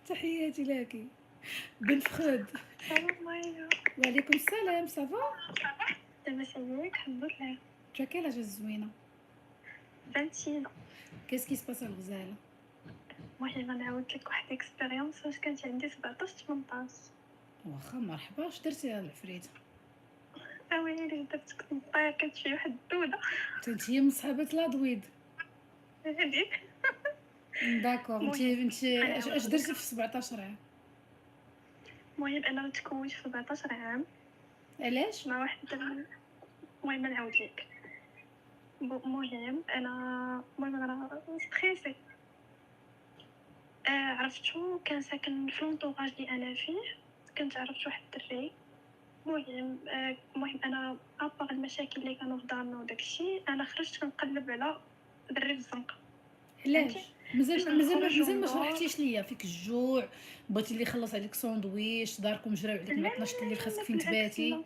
تحياتي لك بنت خود. السلام عليكم. وعليكم السلام. صافا لاباس عليك؟ الحمد لله. انت كالاش الزوينه؟ 26. كيس كي سباس الغزاله؟ المهم نعاود لك واحد اكسبيريونس فاش كانت عندي 17 18. واخا مرحبا. اش درتي هاد العفريت؟ اويلي درت كنت طاير كانت شي واحد الدوده انت من صحابات الادويد؟ هذيك. داكوغ. انت اش درتي في 17 عام؟ المهم انا تكونت في 17 عام علاش؟ مع واحد المهم نعاود لك. المهم انا ستريسي. عرفتو كان ساكن في لونطوغاج اللي انا فيه. كنت عرفت واحد الدري. المهم انا ابار المشاكل اللي كانوا في دارنا وداكشي انا خرجت كنقلب على دري في الزنقه. علاش؟ مازال ما ندور. شرحتيش ليا. فيك الجوع، بغيتي اللي يخلص عليك ساندويش، داركم جراو عليك مع 12 الليل، خاصك فين تباتي؟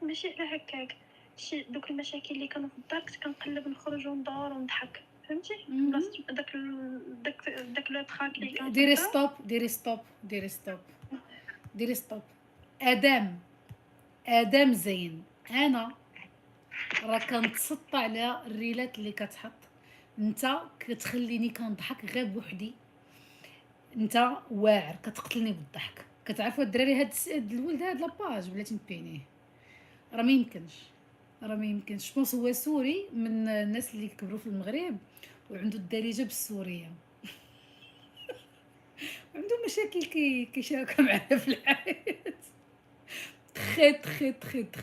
ماشي على هكاك. شي دوك المشاكل اللي كانوا في الدار كنت كنقلب نخرج وندور ونضحك فهمتي بلاصه داك لو تراك اللي كان في ديري الدار. ستوب ديري ستوب ديري ستوب ديري ستوب. ادم زين. انا راه كنتسطى على الريلات اللي كتحط. انت كتخليني كنضحك غير بوحدي. انت واعر كتقتلني بالضحك. كتعرفوا الدراري هاد الولد هاد لاباج بلاتي نبينيه. راه ما يمكنش بونس هو سوري من الناس اللي كبروا في المغرب وعنده الدارجه بالسوريه. عنده مشاكل كيشاركها معنا في الحياه.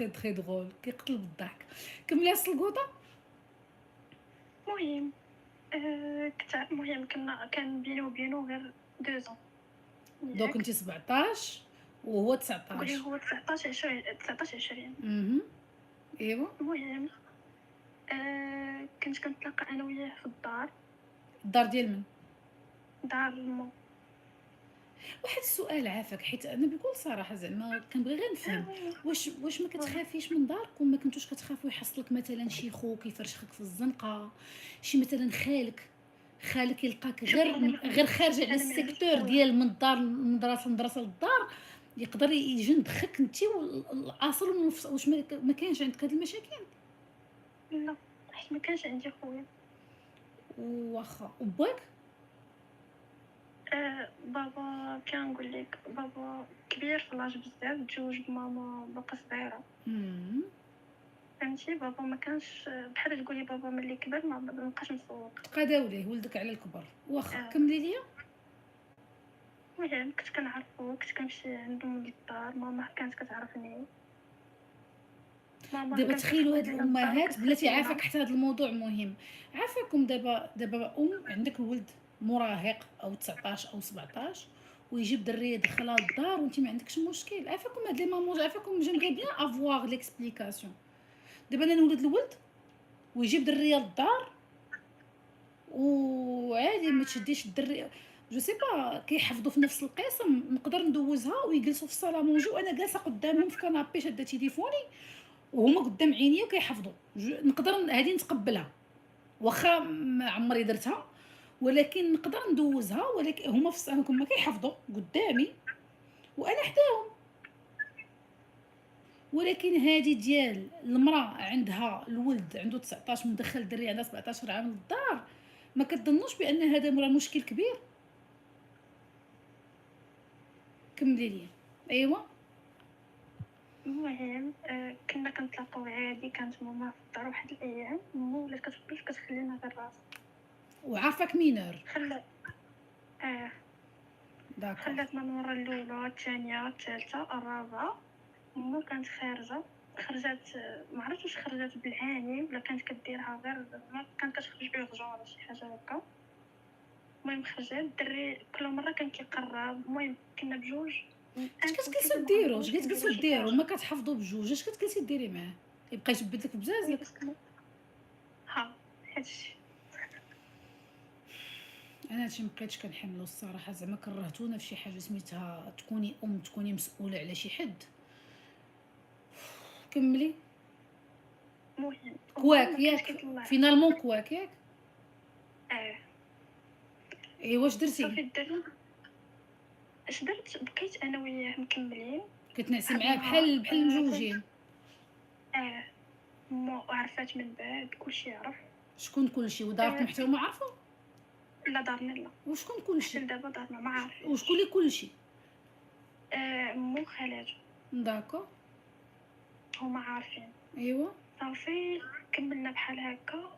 تخي دغول كيقتل بالضحك. كملي السلقوطه. المهم كان بيني وبينه غير 2 ans. دوك انت 17 وهو 19. قولي هو 19 20 19 20. ايوا. المهم كنت كنتلاقى انا وياه في الدار. الدار ديال من؟ دار المو. واحد السؤال عافاك، حيت انا بكل صراحه زعما كنبغي غير نفهم. واش ما كتخافيش من داركم؟ ما كنتوش كتخافوا يحصلك مثلا شي خوك يفرشخك في الزنقه؟ شي مثلا خالك يلقاك غير خارج على السيكتور ديال من الدار المدرسه للدار، يقدر يجي ندخك انت والاصل واش ما كاينش عندك هاد المشاكل؟ لا حيت ما كانش عندي خويا. واخا وباك؟ بابا كنقول لك بابا كبير في لاج بزاف تزوج بماما باقا صغيره فهمتي. بابا ما كانش بحال تقولي بابا ملي كبر ما بقاش مسوق. تقاداو ليه ولدك على الكبر. واخا كملي ليا. المهم كنت كنعرفو كنت كنمشي عندهم للدار. ماما كانت كتعرفني. دابا تخيلوا هاد الامهات بلاتي عافاك حتى هاد الموضوع مهم. عافاكم دابا عندك ولد مراهق او 19 او 17 ويجيب دريه يدخلها للدار وانت ما عندكش مشكل. عافاكم هاد لي مامون. عافاكم جيمغي بيان افواغ ليكسبليكاسيون. دابا انا نولد الولد ويجيب دريه للدار وعادي ما تشديش الدريه. جو سي با كيحفظوا في نفس القسم. نقدر ندوزها ويجلسوا في الصاله مونجي وانا جالسه قدامهم في كنابي شاده تليفوني وهما قدام عينيا وكيحفظوا. نقدر هذه نتقبلها واخا ما عمري درتها، ولكن نقدر ندوزها. ولكن هما في الصحن ما كيحفظوا قدامي وانا حداهم. ولكن هذه ديال المراه عندها الولد عنده 19 مدخل دري عندها 17 عام للدار، ما كتظنوش بان هذا راه مشكل كبير؟ كملي لي. ايوا. المهم كنا كنتلاقاو عادي. كانت ماما في الدار واحد الايام ماما ولات كتبقى كتخلينا غير راسها وعارفاك مينور. داكور. خلاتنا المره الاولى الثانيه الثالثه الرابعه. ماما كانت خرجت ما عرفتش واش خرجت بالعاني ولا كانت كديرها غير ما كانت كتخرج بيغجون ولا شي حاجه هكا. المهم خرجت الدري كل مره كان كيقرب. المهم كنا بجوج. اش كتجلسوا ديروا؟ اش كتجلسوا ديروا؟ ما كتحفظوا بجوج. اش كتجلسي ديري معاه؟ يبقى يجبد لك بزازك. ها هادشي. انا هادشي مبقيتش كنحملو الصراحه. زعما كرهتونا في شي حاجه سميتها تكوني تكوني مسؤوله على شي حد. كملي. المهم كواك ياك فينالمون كواك ياك. 'اي واش درتي؟ صافي الدري اش درت، بقيت انا وياه مكملين. كتنعسي واحد معاه النهار بحال مجوجين. اه مو عرفات من بعد كلشي عرف. شكون كلشي؟ وداركم حتى هما عرفوا؟ لا دارنا لا، وشكون حتى كلشي؟ لدابا دارنا ما وشكون عارفينش. اللي كلشي؟ مو خالاتو داكو. هما عارفين. ايوا. صافي كملنا بحال هكا.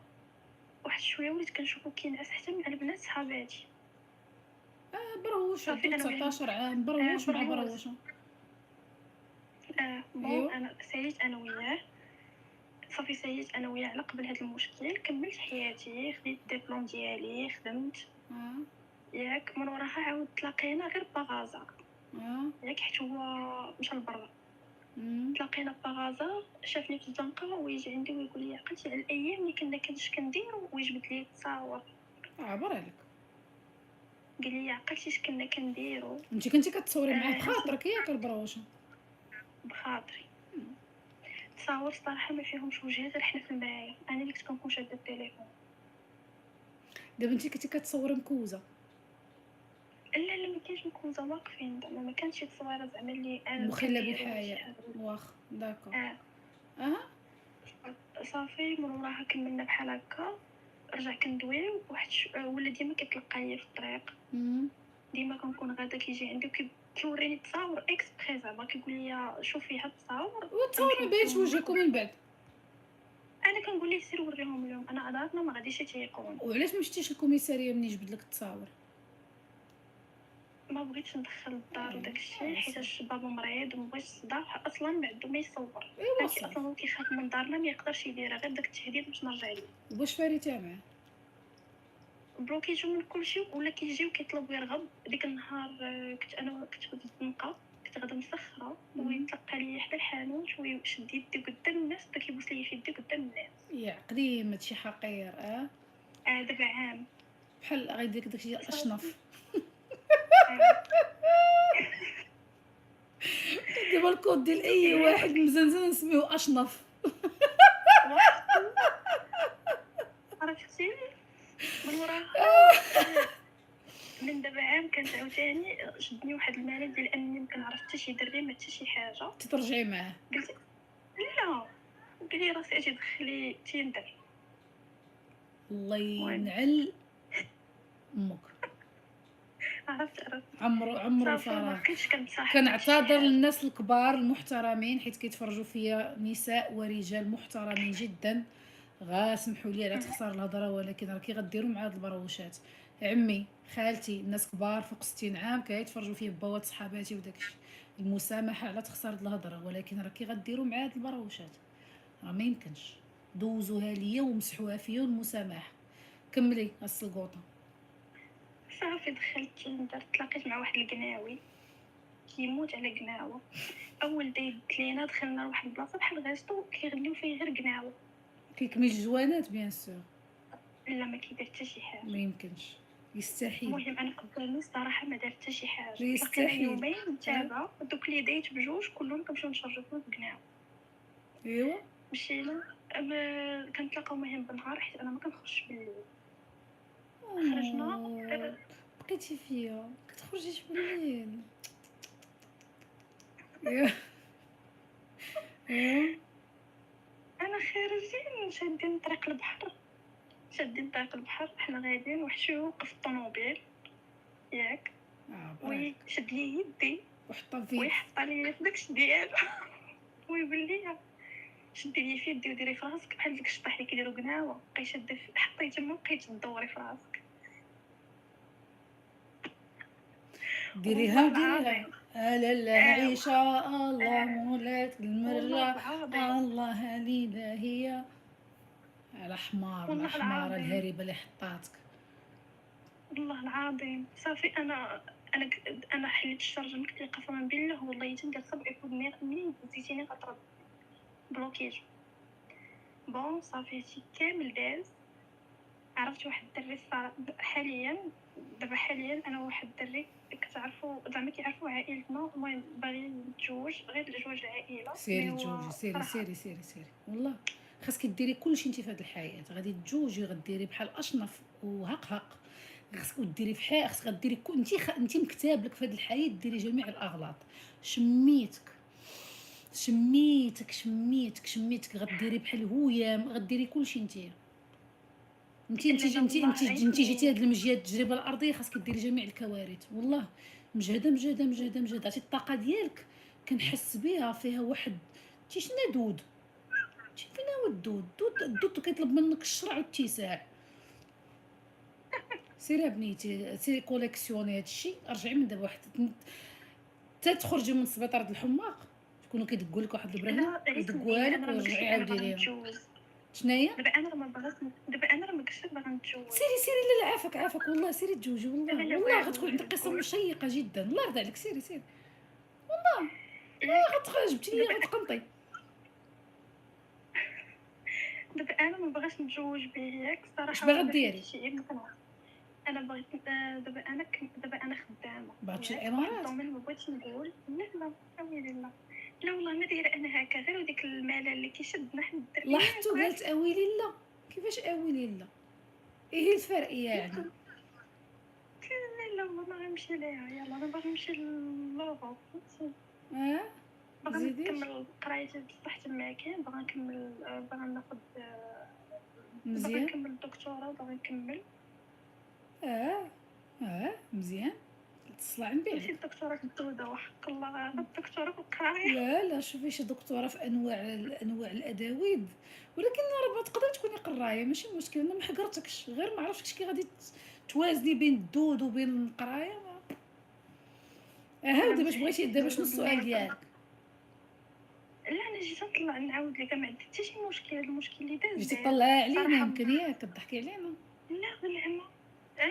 واحد شويه وليت كنشوفو كينعس حتى مع البنات صحاباتي. بروش صافي عنده انا وياه 19 عام، بروش مع بالروز. بروشه. بون ايوا. انا ساليت انا وياه. صافي ساليت انا وياه على قبل هذا المشكل، كملت حياتي، خديت الدبلوم ديالي، خدمت. اه. ياك من وراها عاود تلاقينا غير باغازا. اه. ياك حيت هو مشى لبرا. مم. تلاقينا باغازا، شافني في الزنقه ويجي عندي ويقول لي عقلتي على الايام اللي كنا كنش كنديرو، ويجبد لي التصاور. عبر عليك. قال لي عقلتي اش كنا كنديرو. انت كنتي كتصوري معاه هز بخاطرك ياك البروشه؟ بخاطري. تصاور صراحه ما فيهمش وجهي غير حنا في المرايه، انا اللي كنت كنكون شاده التليفون. دابا انت كنتي كتصوري مكوزه. لا لا ما كاينش مكوزه واقفين، زعما ما كانش شي تصويره زعما اللي انا مخله كنديرو ولا شي بالحياه. حاجه. واخ. داكو. اه اه. صافي من وراها كملنا بحال هكا. رجع كندويو ولا ديما كيتلقى ليا في الطريق. مم. ديما كنكون غادا كيجي عندي كيوريني التصاور اكسبري، زعما كيقول لي شوفي هاد التصاور. وتصور غنمشي ما بينش نديهم وجهكم لك. من بعد. انا كنقول ليه سير وريهم لهم، انا ادارنا ما غاديش يتيقون. وعلاش ما مشيتيش للكوميساريه ملي جبد لك التصاور؟ ما بغيتش ندخل الدار وداك الشيء ايوا حيتاش بابا مريض وما بغيتش الصداع اصلا ما عنده ما يصور. ايوا فهمتي صافي. اصلا هو كيخاف من دارنا، ما يقدرش يديرها غير داك التهديد باش نرجع ليه. واش فاريتي معاه؟ بلوكيتو من كلشي، ولا كيجيو كيطلب ويرغب. ديك النهار كنت في الزنقه، كنت غادا مسخره ويتلقى لي حدا الحانوت ويشد يدي قدام الناس، بدا كيبوس لي في يدي قدام الناس. يا قديم هادشي حقير. دابا عام. بحال غيدير لك داكشي ديال صافي. اشنف. آه، دابا الكود ديال اي واحد مزنزن نسميوه اشنف. وحدي عرفتي من وراها. من دابا عام كانت عاوتاني شدني واحد المال ديال انني ما كنعرف حتى شي دري ما حتى شي حاجه. تترجعي معاه. قلت لا، قال لي راسي اجي دخلي تيندر. الله المهم ينعل امك. عرفت. عمرو صافي ما الفراغ. بقيتش كنتصاحب مع شي كنعتذر حاجه. للناس الكبار المحترمين حيت كيتفرجوا فيا نساء ورجال محترمين جدا. سمحوا لي على تخسر الهضره، ولكن راه كي غديروا مع هاد البروشات. عمي، خالتي، الناس كبار فوق 60 عام كيتفرجوا فيا بوات صحاباتي وداكشي. المسامحه على تخسر الهضره، ولكن راه كي غديروا مع هاد البروشات راه ما يمكنش. دوزوها ليا ومسحوها فيا والمسامحه. كملي السلقوطه. صافي دخلت تيندر، تلاقيت مع واحد القناوي كيموت على قناوه. اول ديت لينا دخلنا لواحد البلاصه بحال غاستو كيغنيو فيه غير قناوه. كيكمل الجوانات بيان سور. لا ما كيدير حتى شي حاجه. ما يمكنش. يستحيل. المهم انا قدامي الصراحه ما دار حتى شي حاجه. لا تلاقينا يستحيل. يومين متابعه، دوك اللي دايت بجوج كلهم كنمشيو نشرفوا في قناوه. ايوا. مشينا. كنتلاقاو مهم بالنهار حيت انا ما كنخرجش بالليل. خرجنا. بقيتي فيا كتخرجيش بالليل. ايوا. ايوا. انا خارجين شادين طريق البحر. حنا غاديين واحد شويه وقف الطوموبيل ياك، برافو. ويشد لي يدي وحطها فيك. ويحط لي في داكشي ديالو ويقول لي شدي لي في يدي وديري في راسك بحال ديك الشطح اللي كيديروا قناوه. بقى شاده حطيت تما بقيت تدوري في راسك. ديريها والله وديريها. العظيم. لا لا عيشة الله مولاك والله المرة. العظيم. الله ليلة هي. على حمار مع والله حمارة العظيم. الهريبة اللي حطاتك. والله العظيم. صافي انا حليت الشارجه، قلت لي قسما بالله والله تندير صبعي في ودني منين دزيتيني غترد. بلوكيتو. بون صافي هادشي كامل داز. عرفت واحد الدري حاليا. دابا حاليا انا واحد الدري كتعرفوا زعما كيعرفوا عائلتنا، المهم باغي نتزوج غير لجواج العائله. سيري تزوجي، سيري صراحه سيري سيري سيري والله. خاصك ديري كلشي انت في هذه الحياه. غادي تزوجي غديري بحال اشنف وهقهق. خاصك ديري في حال خاصك غديري انت مكتاب لك في هذه الحياه ديري جميع الاغلاط. شميتك شميتك غديري بحال هويام، غديري كلشي نتيا. انت لا لا والله جيتي عيطني. هاد المجيات التجربه الارضيه، خاصك ديري جميع الكوارث والله. مجهده عرفتي الطاقه ديالك كنحس بها فيها واحد شنو دود. فين هو الدود كيطلب منك الشرع والاتساع. سيري بنيتي سيري كوليكسيوني هادشي، رجعي من دابا واحد حتى تخرجي من سبيطار الحماق يكونوا كيدقوا لك واحد البرهنه لا عيطني، يدقوها لك انا راه ما قلتش ورجعي لك انا عاودي باغا ليها. نتجوز. شناهي؟ دابا انا راه ما قلتش لك باغا نتجوز. سيري لا عافاك والله، سيري تزوجي لا والله لا والله غتكون واعر عندك قصه قول. مشيقه جدا، الله يرضى عليك. سيري والله لا جبتي لي دابا غتقنطي. دابا انا ما باغاش نتزوج به ياك واش الصراحه، باغا ولا حيت ديري؟ شي ابن كنعرف. انا بغيت دابا انا خدامه باغا تمشي ياك واحد للامارات؟ الدومين ما بغيتش نقول. لا اويلي لا. لا والله ما دايره انا هكا، غير وديك الملل اللي كيشدنا حنا الدراري لاحظتو ياك قالت اويلي لا؟ كيفاش اويلي لا؟ ايه هي الفرقيه يعني؟ لا والله ما غنمشي ليها. يلا انا باغا نمشي للوروب فهمتي. اه باغا زيديش نكمل قرايتي بصح تما كاين، باغا نكمل باغا ناخد باغا مزيان. نكمل الدكتوراه وباغا نكمل. اه مزيان، تصلع نبيع ماشي لك. الدكتوراه في الدودة وحق الله، غير الدكتوراه في القراية. لا شوفي شي دكتوره في انواع الادويه، ولكن راه تقدري تكوني قرايه ماشي مشكل، انا ما حقرتكش، غير ما عرفتش كي غادي توازني بين الدود وبين القرايه انا ودابا باش ماشي بغيتي حيت دابا شنو الدودة السؤال بالله. ديالك؟ لا انا جيت نطلع نعاود لك، ما عندي حتى شي مشكل. هذا المشكل اللي جيتي داز تطلعي علينا صراحة. يمكن ياك كضحكي علينا. لا بالعمى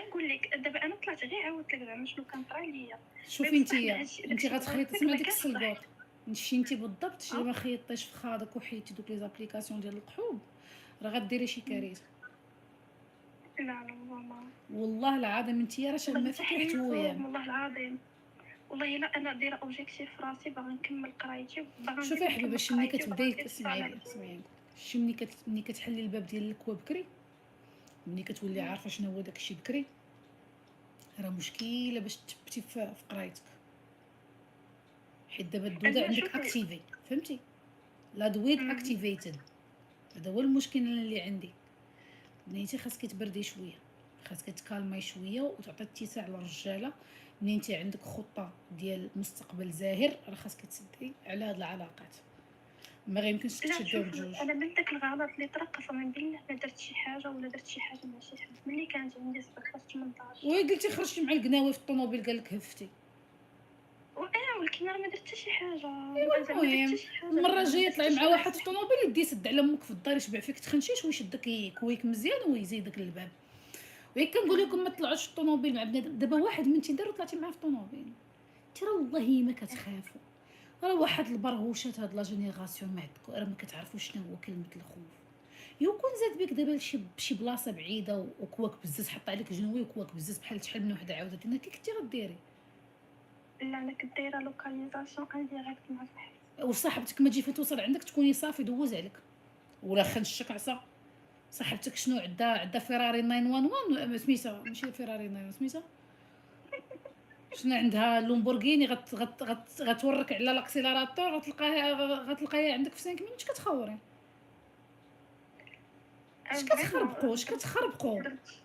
نقول لك دابا انا طلعت غير عاودت لك زعما شنو كان طرا ليا. مي شوفي بصح نتيا هادشي انت داكشي اللي غتخيطي بغيت لك سمعي ما ديك كانش السلقوط، صح. انت بالضبط شي اه ما خيطيش في خاضك وحيدتي دوك لي زابليكاسيون ديال القحوب، راه غديري شي كارثه. لا لا والله والله العظيم انتيا راه والله شامه فيك ريحه تحيتهم ويام. والله العظيم. والله لا انا دايره اوبجيكتيف في راسي، باغا نكمل قرايتي وباغا شوفي يا نزيد حبيبه نكمل شي ملي قرايتي وباغا كتبداي ندير اسمعي الصالير لي ديالي. شي ملي كتحلي الباب ديال الكوا بكري، ملي كتولي عارفه شنو هو داكشي بكري، راه مشكله باش تثبتي في قرايتك، حيت دابا الدوده لا عندك شوفي اكتيفي فهمتي، لا دويد اكتيفيتد. هذا هو المشكل اللي عندي. بنيتي خاصك تبردي شويه، خاصك تكالماي شويه وتعطي اتساع للرجاله. منين انت عندك خطه ديال مستقبل زاهر راه خاصك تسدي على هاد العلاقات، ما غيمكنش لا تشداو شوف بجوج. انا من داك الغلط اللي طرا قسما بالله ما درت شي حاجه ولا درت شي حاجه مع شي حد ملي كانت عندي 17 18. وقلتي خرجتي مع القناوي في الطوموبيل قال لك هفتي. ولكن راه ما درت حتى شي حاجه. زعما ما درت حتى المهم شي حاجه المره زعما ما الجايه طلعي دزتش مع واحد في راسي. الطوموبيل يدي يسد على امك في الدار يشبع فيك تخنشيش ويشدك يكويك مزيان ويزيدك للباب. وهيك كنقول لكم ما تطلعوش في الطوموبيل مع بنادم. دابا واحد من تيدار طلعتي معاه في الطوموبيل ترى والله ما كتخافوا، راه واحد البرهوشات هاد لا جينيراسيون ما عندكم راه ما كتعرفوش شنو هو كلمه الخوف. يكون زاد بك دابا لشي بلاصه بعيده وكواك بزز حط عليك جنوي وكواك بزز بحال شحال من وحده عاودت لنا كي كنتي غديري. لا انا كنت دايره لوكاليزاسيون انديريكت مع صاحبي. وصاحبتك ما تجي فين توصل عندك تكوني صافي دوز عليك ولا خنشك عصا. صاحبتك شنو عندها فيراري 911 سميتها ماشي فيراري 9 سميتها شنو عندها لومبورغيني غتورك على لاكسيلاراتور غتلقاها عندك في 5 مينوت كتخوري. اش فريمون كتخربقوا اش كتخربقوا. درت